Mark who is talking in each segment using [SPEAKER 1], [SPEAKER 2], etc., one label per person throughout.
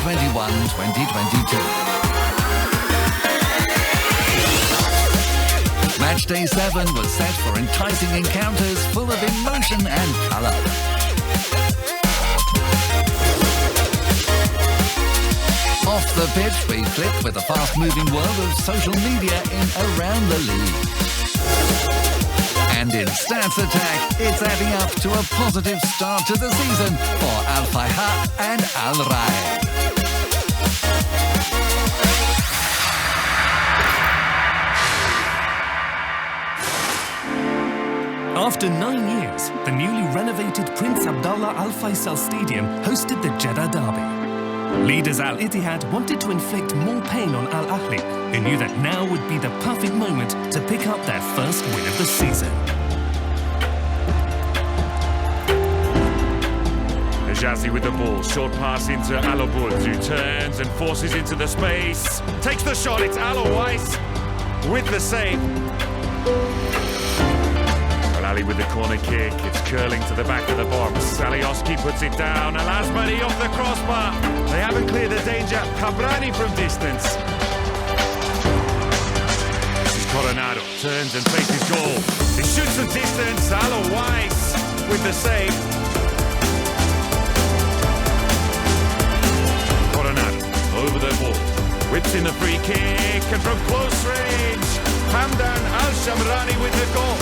[SPEAKER 1] 2021-2022. Match day 7 was set for enticing encounters full of emotion and colour. Off the pitch, we flick with the fast-moving world of social media in Around the League. And in Stats Attack, it's adding up to a positive start to the season for Al Fayha and Al Rai.
[SPEAKER 2] After 9 years, the newly renovated Prince Abdullah Al Faisal Stadium hosted the Jeddah Derby. Leaders Al Ittihad wanted to inflict more pain on Al Ahly, who knew that now would be the perfect moment to pick up their first win of the season.
[SPEAKER 3] Hijazi with the ball, short pass into Alobuz, who turns and forces into the space. Takes the shot, it's Alowais with the save. Ali with the corner kick, it's curling to the back of the box. Alioski puts it down, Al-Asmani off the crossbar. They haven't cleared the danger, Khabrani from distance. This is Coronado, turns and faces goal. He shoots from distance, Alowais with the save. Coronado over the ball, whips in the free kick, and from close range, Hamdan Al-Shamrani with the goal.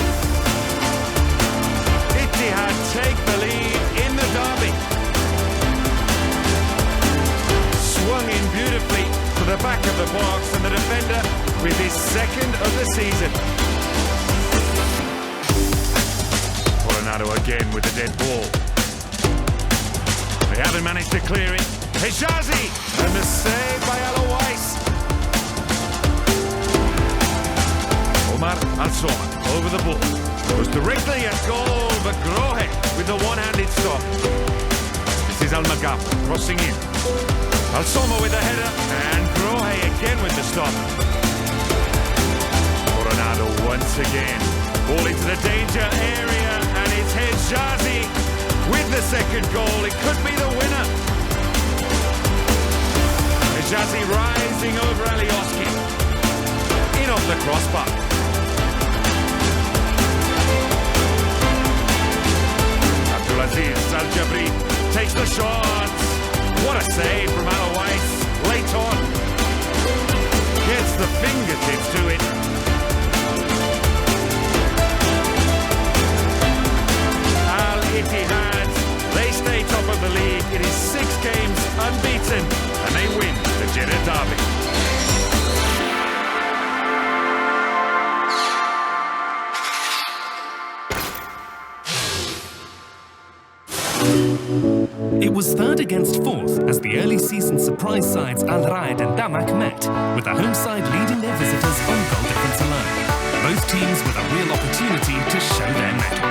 [SPEAKER 3] Ittihad take the lead in the derby. Swung in beautifully to the back of the box, and the defender with his second of the season. Coronado again with the dead ball. They haven't managed to clear it. Hijazi and the save by Alowais. Omar Al-Soma over the ball. Goes directly at goal, but Grohe with the one-handed stop. This is Al-Magaf crossing in. Al-Soma with the header, and Grohe again with the stop. Coronado once again. Ball into the danger area, and it's Hijazi with the second goal. It could be the winner. Hijazi rising over Alioski. In off the crossbar. Aziz Al-Jabri takes the shot. What a save from Alowais late on. Gets the fingertips to it. Al-Ittihad, they stay top of the league. It is 6 games unbeaten, and they win the Jeddah Derby.
[SPEAKER 2] It was third against fourth as the early season surprise sides Al Raid and Damak met, with the home side leading their visitors on goal difference alone. Both teams with a real opportunity to show their mettle.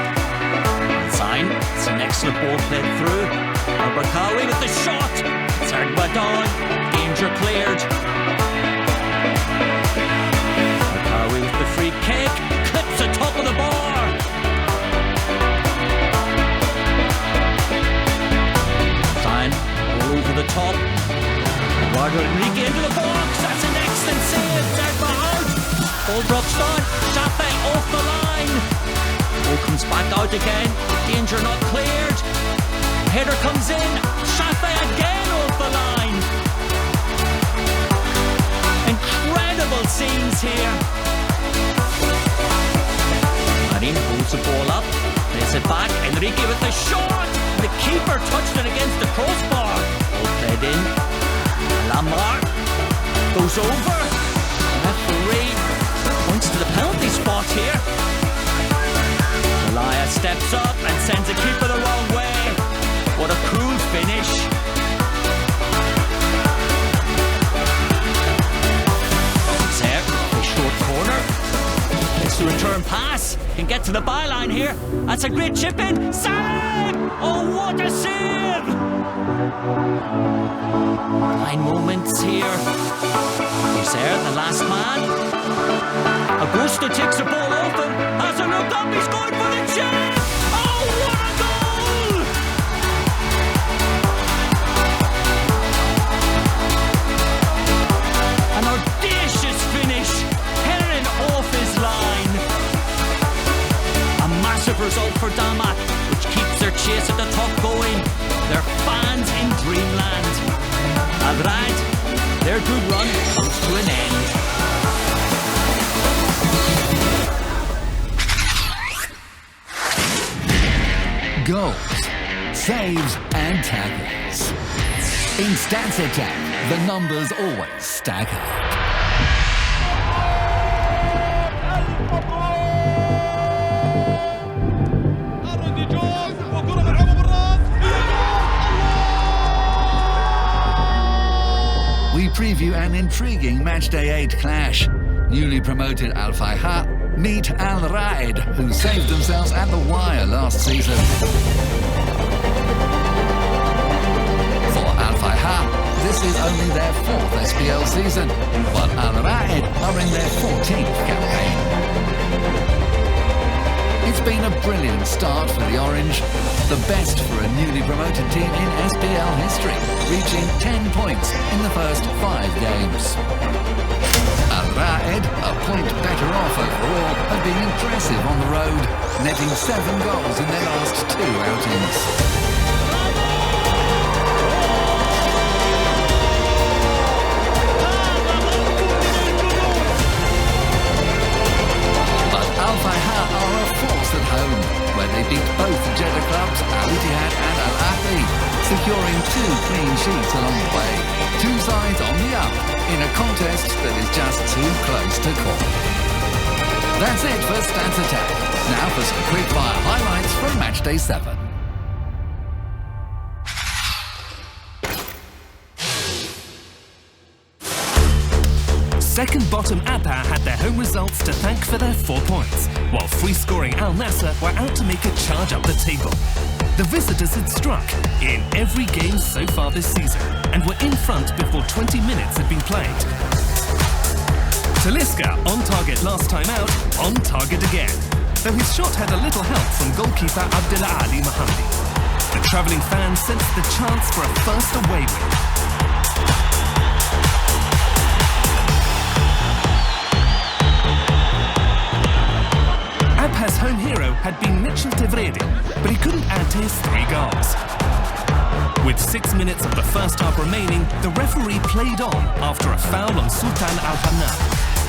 [SPEAKER 4] Sign, it's an excellent ball played through. Al-Barkawi with the shot. It's Erdwadon, danger cleared. Barkawi with the free kick, clips the top of the bar. Over the top. Eduardo Enrique into the box. That's an excellent save. Derba out. Ball drops down. Shafe off the line. Ball comes back out again. Danger not cleared. Header comes in. Shafe again off the line. Incredible scenes here. Marin holds the ball up. Plays it back. Enrique with the shot. The keeper touched it against the crossbar. Ball played in. Lamar goes over. Referee points to the penalty spot here. Malaya steps up and sends the keeper the wrong way. What a cool finish. There, a short corner. It's the return pass. Can get to the byline here. That's a great chip in. Salah! Oh, what a save! 9 moments here. He's there, the last man. Augusto takes the ball off him. Has a look up. He's going for the chip. Oh, what a goal! puck going. They're fans in dreamland. Al Rad, their good run comes to an end.
[SPEAKER 1] Goals, saves and tackles. In Stats Attack, the numbers always stack up. We preview an intriguing Matchday 8 clash. Newly promoted Al Fayha meet Al Raed, who saved themselves at the wire last season. For Al Fayha, this is only their 4th SPL season, while Al Raed are in their 14th campaign. It's been a brilliant start for the Orange, the best for a newly promoted team in SPL history, reaching 10 points in the first 5 games. Al Raed, a point better off overall, have been impressive on the road, netting 7 goals in their last 2 outings. But Al Fayha are a force at home, where they beat both Jeddah clubs, Al Ittihad and Al Ahli, securing 2 clean sheets along the way. 2 sides on the up in a contest that is just too close to call. That's it for Stats Attack. Now for some quick-fire highlights from Matchday 7.
[SPEAKER 2] Second bottom Abha had their home results to thank for their 4 points, while free-scoring Al Nassr were out to make a charge up the table. The visitors had struck in every game so far this season and were in front before 20 minutes had been played. Taliska, on target last time out, on target again, though his shot had a little help from goalkeeper Abdullah Ali Mohamdi. The travelling fans sensed the chance for a first away win. Abha's home hero had been Mitchell Tevredi, but he couldn't add to his 3 goals. With 6 minutes of the first half remaining, the referee played on after a foul on Sultan Al-Hannan,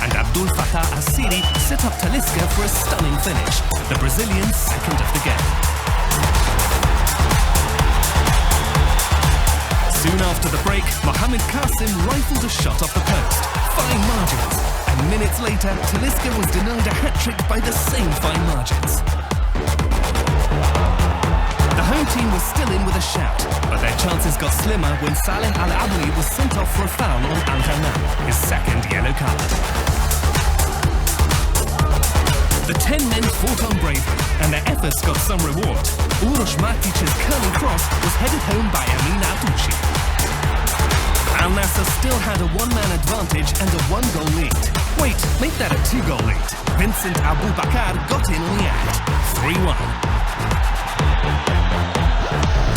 [SPEAKER 2] and Abdul Fattah Assiri set up Taliska for a stunning finish, the Brazilian's second of the game. Soon after the break, Mohamed Qasim rifled a shot off the post. Fine margins. And minutes later, Taliska was denied a hat-trick by the same fine margins. The home team was still in with a shout, but their chances got slimmer when Saleh Al-Abri was sent off for a foul on Al-Hannan, his second yellow card. The 10 men fought on bravely, and their efforts got some reward. Urosh Matic's curling cross was headed home by Amin Atouchi. Al Nassr still had a 1-man advantage and a 1-goal lead. Wait, make that a 2-goal lead. Vincent Abu Bakar got in on the act. 3-1.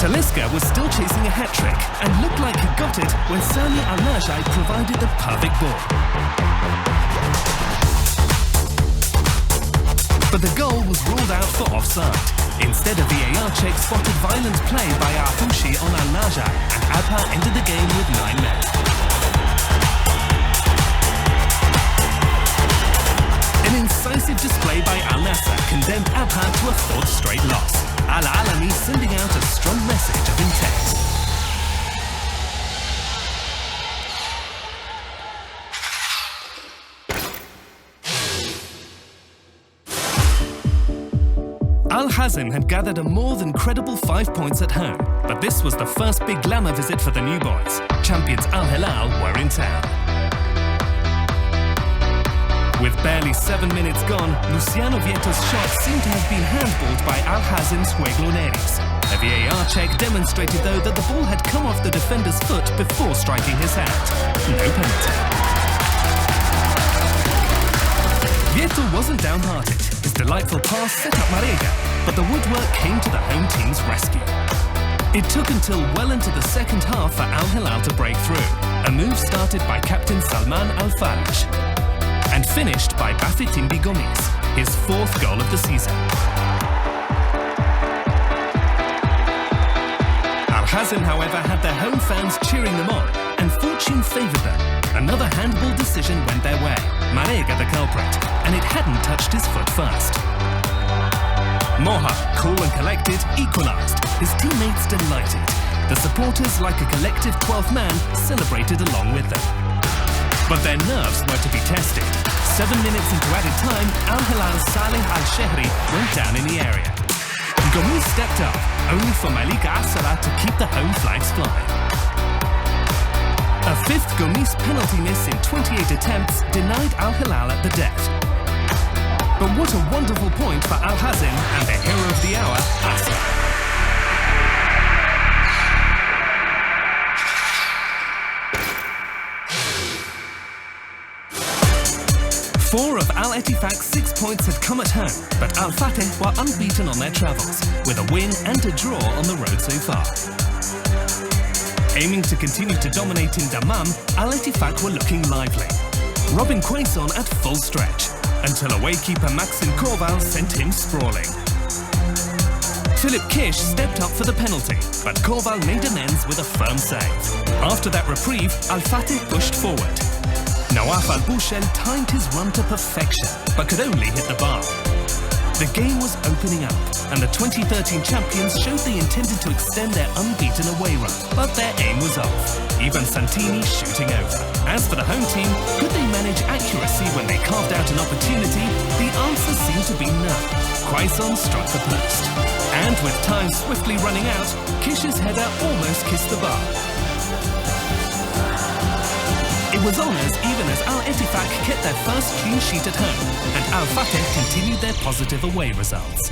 [SPEAKER 2] Taliska was still chasing a hat-trick and looked like he got it when Sami Al-Najai provided the perfect ball. But the goal was ruled out for offside. Instead, a VAR check spotted violent play by Atouchi on Al-Najai, and Abha ended the game with 9 men. An incisive display by Al Nassr condemned Abha to a 4th straight loss. Al-Alami sending out a strong message of intent. Al-Hazm had gathered a more than credible 5 points at home, but this was the first big glamour visit for the new boys. Champions Al-Hilal were in town. With barely 7 minutes gone, Luciano Vieto's shot seemed to have been handballed by Al-Hazm's Jueglo Neris. A VAR check demonstrated, though, that the ball had come off the defender's foot before striking his hand. No penalty. Vieto wasn't downhearted. His delightful pass set up Marega, but the woodwork came to the home team's rescue. It took until well into the second half for Al-Hilal to break through, a move started by captain Salman Al-Faraj and finished by Bafetimbi Gomis, his 4th goal of the season. Al-Hazm, however, had their home fans cheering them on, and fortune favoured them. Another handball decision went their way. Marega the culprit, and it hadn't touched his foot first. Moha, cool and collected, equalised. His teammates delighted. The supporters, like a collective 12th man, celebrated along with them. But their nerves were to be tested. 7 minutes into added time, Al-Hilal's Saleh Al-Shehri went down in the area. Gomis stepped up, only for Malika Asala to keep the home flags flying. A fifth Gomis penalty miss in 28 attempts denied Al-Hilal at the death. But what a wonderful point for Al-Hazm and the hero of the hour, Asala. Four of Al-Ettifaq's 6 points had come at home, but Al-Fateh were unbeaten on their travels, with a win and a draw on the road so far. Aiming to continue to dominate in Dammam, Al-Ettifaq were looking lively, robbing Quaison at full stretch, until away keeper Maxim Korval sent him sprawling. Philip Kish stepped up for the penalty, but Korval made amends with a firm save. After that reprieve, Al-Fateh pushed forward. Nawaf Al-Bouchel timed his run to perfection, but could only hit the bar. The game was opening up, and the 2013 champions showed they intended to extend their unbeaten away run, but their aim was off. Even Santini shooting over. As for the home team, could they manage accuracy when they carved out an opportunity? The answer seemed to be no. Quaison struck the post. And with time swiftly running out, Kish's header almost kissed the bar. It was honours even as Al-Ettifaq kept their first clean sheet at home, and Al-Fateh continued their positive away results.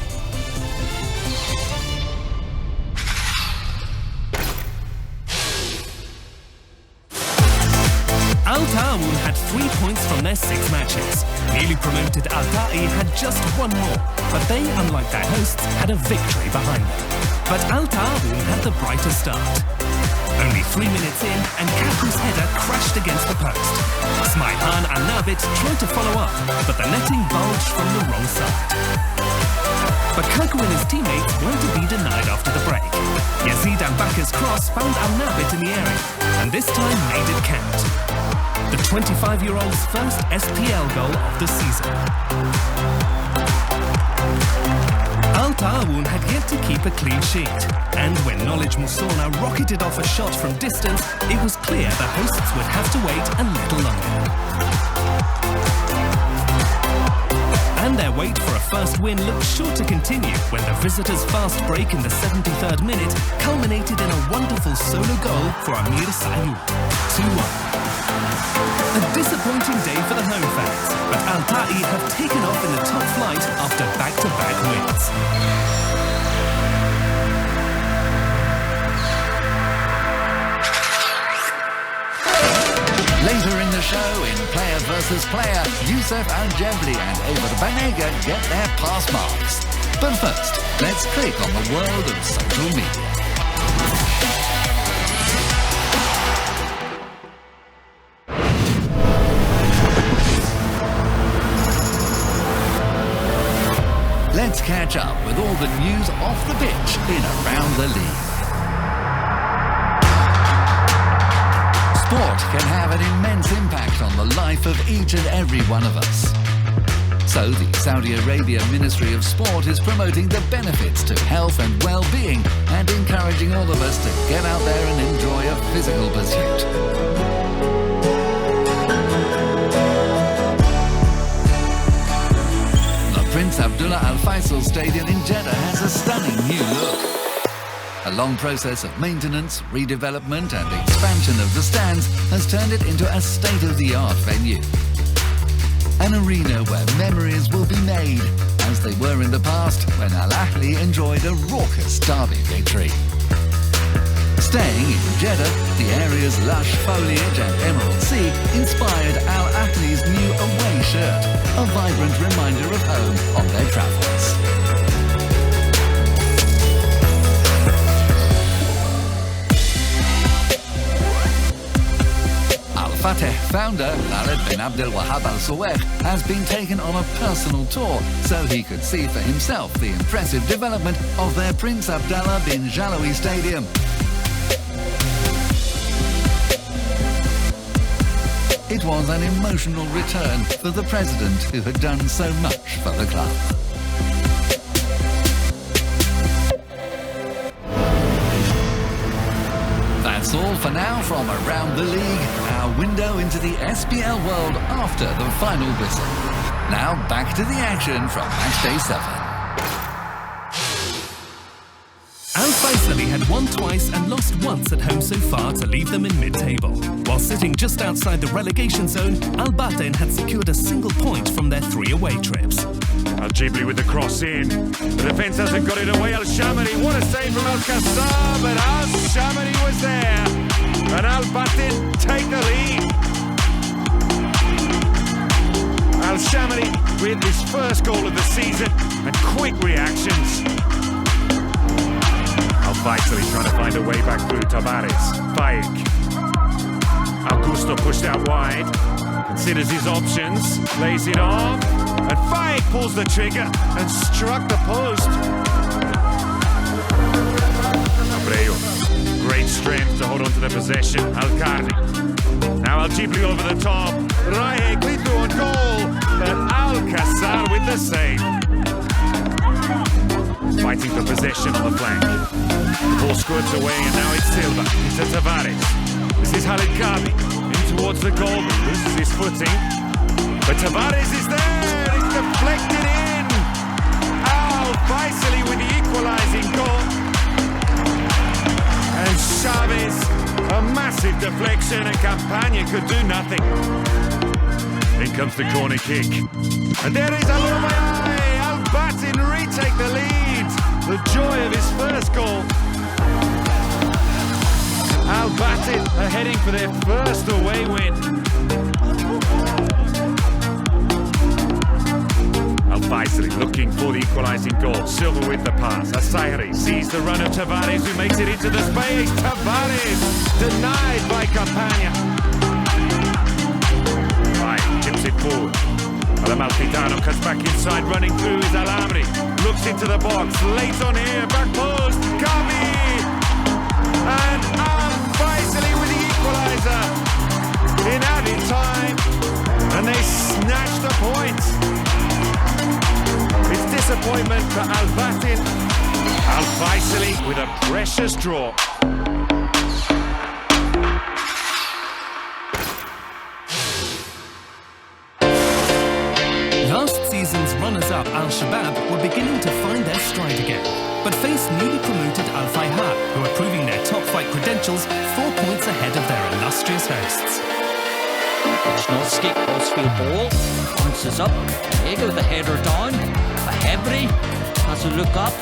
[SPEAKER 2] Al-Ta'awun had 3 points from their 6 matches. Newly promoted Al-Ta'i had just 1 more, but they, unlike their hosts, had a victory behind them. But Al-Ta'awun had the brighter start. Only 3 minutes in, and Kaku's header crashed against the post. Smailhan Al-Nabit tried to follow up, but the netting bulged from the wrong side. But Kaku and his teammates weren't to be denied after the break. Yazid Al-Bakar's cross found Al-Nabit in the area, and this time made it count. The 25-year-old's first SPL goal of the season. Al-Ta'awun had yet to keep a clean sheet, and when Knowledge Musona rocketed off a shot from distance, it was clear the hosts would have to wait a little longer. And their wait for a first win looked sure to continue when the visitors' fast break in the 73rd minute culminated in a wonderful solo goal for Amir Sayoud. 2-1. A disappointing day for the home fans, but Al-Ta'i have taken off in the top flight after back-to-back wins.
[SPEAKER 1] Later in the show, in Player versus Player, Youssef Al-Jabli and Eva Banega get their pass marks. But first, let's click on the world of social media. Let's catch up with all the news off the pitch in Around the League. Sport can have an immense impact on the life of each and every one of us. So the Saudi Arabia Ministry of Sport is promoting the benefits to health and well-being and encouraging all of us to get out there and enjoy a physical pursuit. Prince Abdullah Al Faisal Stadium in Jeddah has a stunning new look. A long process of maintenance, redevelopment and expansion of the stands has turned it into a state-of-the-art venue. An arena where memories will be made, as they were in the past when Al Ahly enjoyed a raucous derby victory. Staying in Jeddah, the area's lush foliage and emerald sea inspired Al Ahly's new away shirt, a vibrant reminder of home on their travels. Al-Fateh founder Khaled bin Abdel Wahab Al Sawek has been taken on a personal tour so he could see for himself the impressive development of their Prince Abdallah bin Jalawi Stadium. it was an emotional return for the president who had done so much for the club. That's all for now from around the league, our window into the SPL world after the final whistle. Now back to the action from matchday 7.
[SPEAKER 2] Al-Faisali had won twice and lost once at home so far to leave them in mid-table. While sitting just outside the relegation zone, Al-Batin had secured a single point from their 3 away trips.
[SPEAKER 3] Al-Jibli with the cross in. The defence hasn't got it away. Al-Shamari, what a save from Al-Qassar, but Al-Shamari was there. And Al-Batin take the lead. Al-Shamari with his first goal of the season and quick reactions. Al-Faisali trying to find a way back through Tavares. Faik. Augusto pushed out wide. Considers his options. Lays it off. And Faik pulls the trigger and struck the post. Abreu. Great strength to hold on to the possession. Al-Karni. Now Al-Jibli over the top. Rahe Klitu on goal. And Al-Qassar with the save. Fighting for possession on the flank. The ball squirts away and now it's Silva. Into Tavares. This is Khalid Kabi. In towards the goal, but loses his footing. But Tavares is there. It's deflected in. Al-Faisali with the equalising goal. And Chavez, a massive deflection, and Campagna could do nothing. In comes the corner kick. And there is Al-Umayai. Al-Batin retake the lead. The joy of his first goal. Al-Batin are heading for their first away win. Al-Faisali looking for the equalising goal. Silva with the pass. Asayri sees the run of Tavares, who makes it into the space. Tavares denied by Campagna. Right, tips it forward. Al-Malfitano cuts back inside, running through is Al-Amri. Looks into the box, late on here, back post, Kabi! And Al-Faisali with the equaliser in added time, and they snatch the point. It's disappointment for Al-Batin. Al-Faisali with a precious draw.
[SPEAKER 2] Last season's runners-up Al-Shabab were beginning to find their stride again, but faced newly promoted Al-Fayha, who are proving their top-flight credentials 4 points ahead of their illustrious hosts.
[SPEAKER 4] Schnolski, crossfield ball, bounces up, Diego with the header down, Hebri has a look up,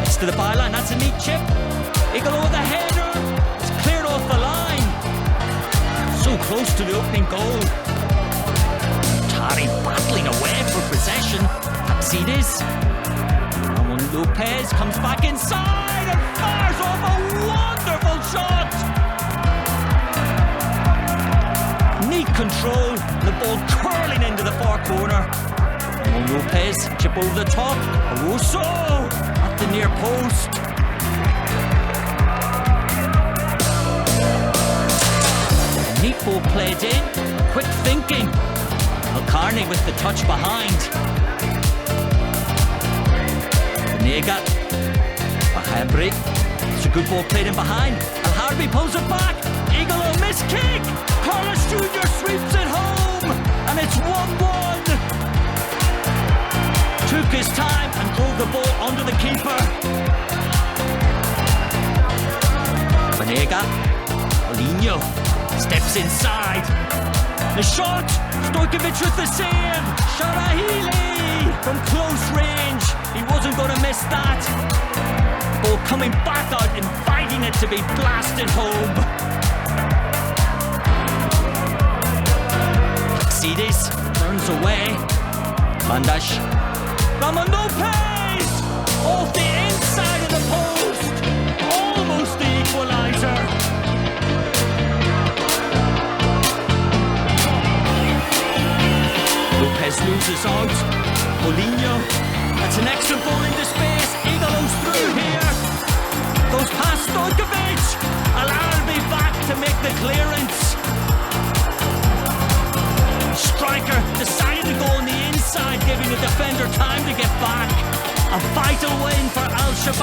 [SPEAKER 4] it's to the byline, that's a neat chip, Igalo with the header, it's cleared off the line, so close to the opening goal. Tari battling away for possession. Taxides. Ramon Lopez comes back inside and fires off a wonderful shot. Neat control. The ball curling into the far corner. Ramon Lopez chip over the top. Aruso at the near post. Neat ball played in. Quick thinking. Al-Karni with the touch behind. Nega. Bahebri. It's a good ball played in behind. Al-Harbi pulls it back. Igalo miss kick. Carlos Jr. sweeps it home. And it's 1-1. Took his time and drove the ball under the keeper. Vanega. Paulinho steps inside. The shot! Stojkovic with the save! Sharahili from close range. He wasn't going to miss that. Ball coming back out, inviting it to be blasted home. Taxides turns away. Bandash. Ramon Lopez! Off the inside of the post! Almost the equaliser. Lopez loses out. Paulinho. That's an extra ball into space. Igalo's through here. Goes past Stojkovic. Al-Arbi back to make the clearance.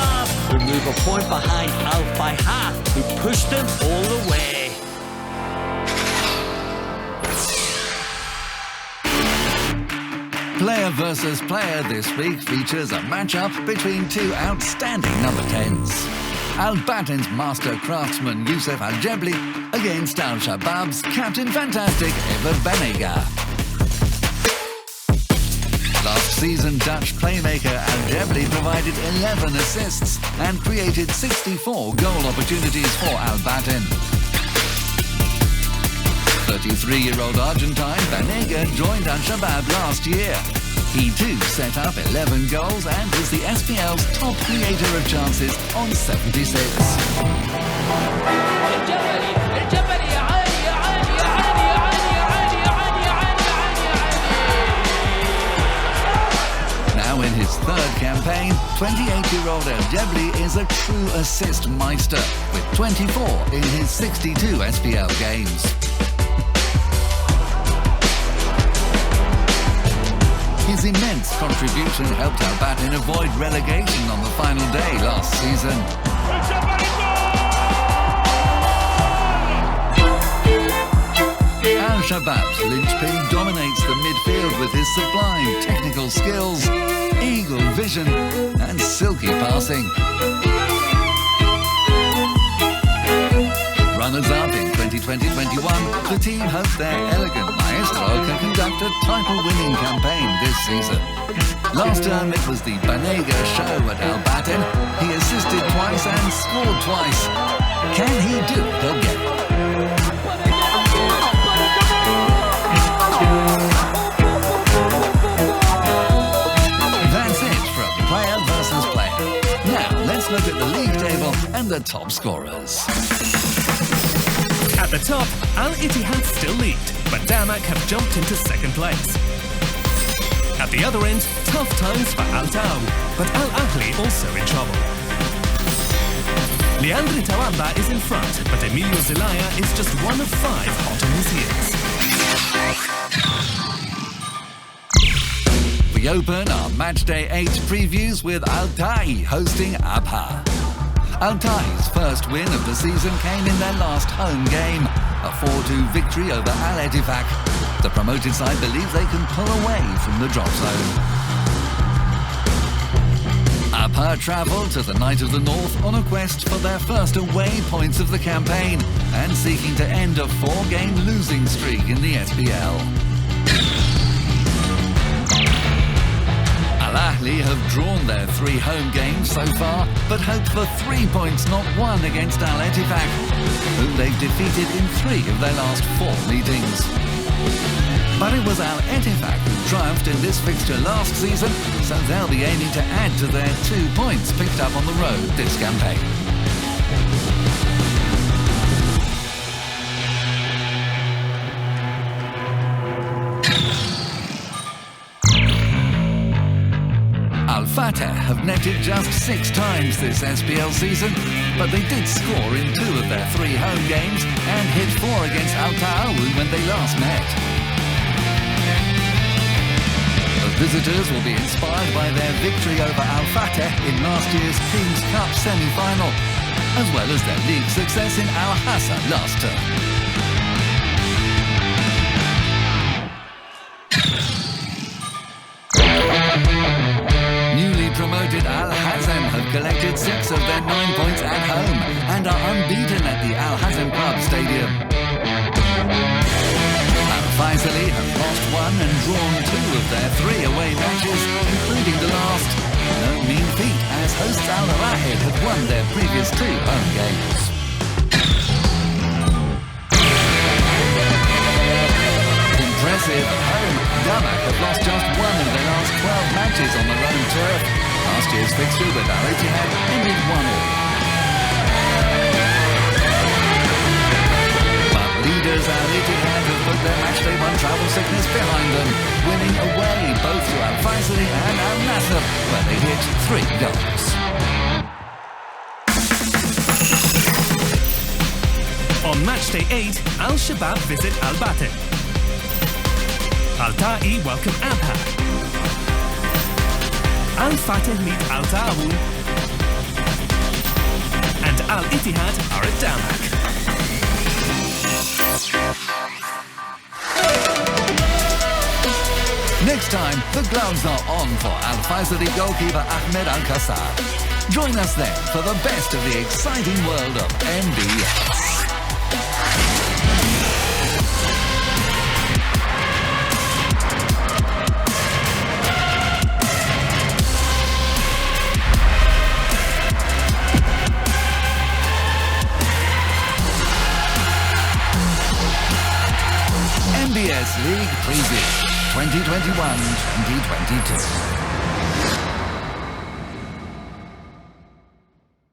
[SPEAKER 4] Al-Shabab, who move a point behind Al-Fayha, who pushed them all the way.
[SPEAKER 1] Player versus player this week features a matchup between two outstanding number 10s. Al-Batin's master craftsman Youssef Al-Jebli against Al-Shabab's Captain Fantastic Ever Banega. Last season, Dutch playmaker Al-Jebli provided 11 assists and created 64 goal opportunities for Al-Batin. 33-year-old Argentine Banega joined Al-Shabab last year. He too set up 11 goals and was the SPL's top creator of chances on 76. Now in his third campaign, 28-year-old Al-Jebli is a true assist meister with 24 in his 62 SPL games. His immense contribution helped Al-Batin avoid relegation on the final day last season. Al-Shabab's linchpin dominates the midfield with his sublime technical skills, eagle vision and silky passing. Runners-up in 2020-21, the team hopes their elegant maestro can conduct a title-winning campaign this season. Last term it was the Banega show at Al-Batin. He assisted twice and scored twice. Can he do it again? That's it from player versus player. Now let's look at the league table and the top scorers.
[SPEAKER 2] At the top, Al-Ittihad still lead, but Damak have jumped into second place. At the other end, tough times for Al-Taw, but Al-Ahli also in trouble. Leandri Tawamba is in front, but Emilio Zelaya is just one of 5 hot on his heels.
[SPEAKER 1] We open our Matchday 8 previews with Al-Ta'i hosting Abha. Al-Ta'i's first win of the season came in their last home game, a 4-2 victory over Al-Ettifaq. The promoted side believes they can pull away from the drop zone. Abha travelled to the Knight of the North on a quest for their first away points of the campaign and seeking to end a 4-game losing streak in the SPL. Al-Ahli have drawn their 3 home games so far, but hope for 3 points, not 1 against Al-Ettifaq, whom they've defeated in 3 of their last 4 meetings. But it was Al-Ettifaq who triumphed in this fixture last season, so they'll be aiming to add to their 2 points picked up on the road this campaign. Al-Fateh have netted just 6 times this SPL season, but they did score in 2 of their 3 home games and hit 4 against Al-Ta'a when they last met. The visitors will be inspired by their victory over Al-Fateh in last year's Kings Cup semi-final, as well as their league success in Al-Hassa last term. Promoted Al-Hazm have collected 6 of their 9 points at home and are unbeaten at the Al-Hazm Club Stadium. Al-Faisali have lost 1 and drawn 2 of their 3 away matches, including the last. No mean feat, as hosts Al-Rahid have won their previous 2 home games. Impressive at home, Damak have lost just 1 of their last 12 matches on their own turf. Last year's fixture with Al-Ittihad ended 1-1. But leaders Al-Ittihad have put their matchday 1 travel sickness behind them, winning away both to Al-Faisali and Al-Nasr, where they hit 3 goals.
[SPEAKER 2] On matchday 8, Al-Shabab visit Al-Batin. Al-Ta'i welcome Abha. Al-Fateh meet Al-Ta'a, and Al Ittihad are at Damak.
[SPEAKER 1] Next time, the gloves are on for Al-Faisali goalkeeper Ahmed Al-Qassar. Join us then for the best of the exciting world of MBS. MBS League Preview 2021-2022.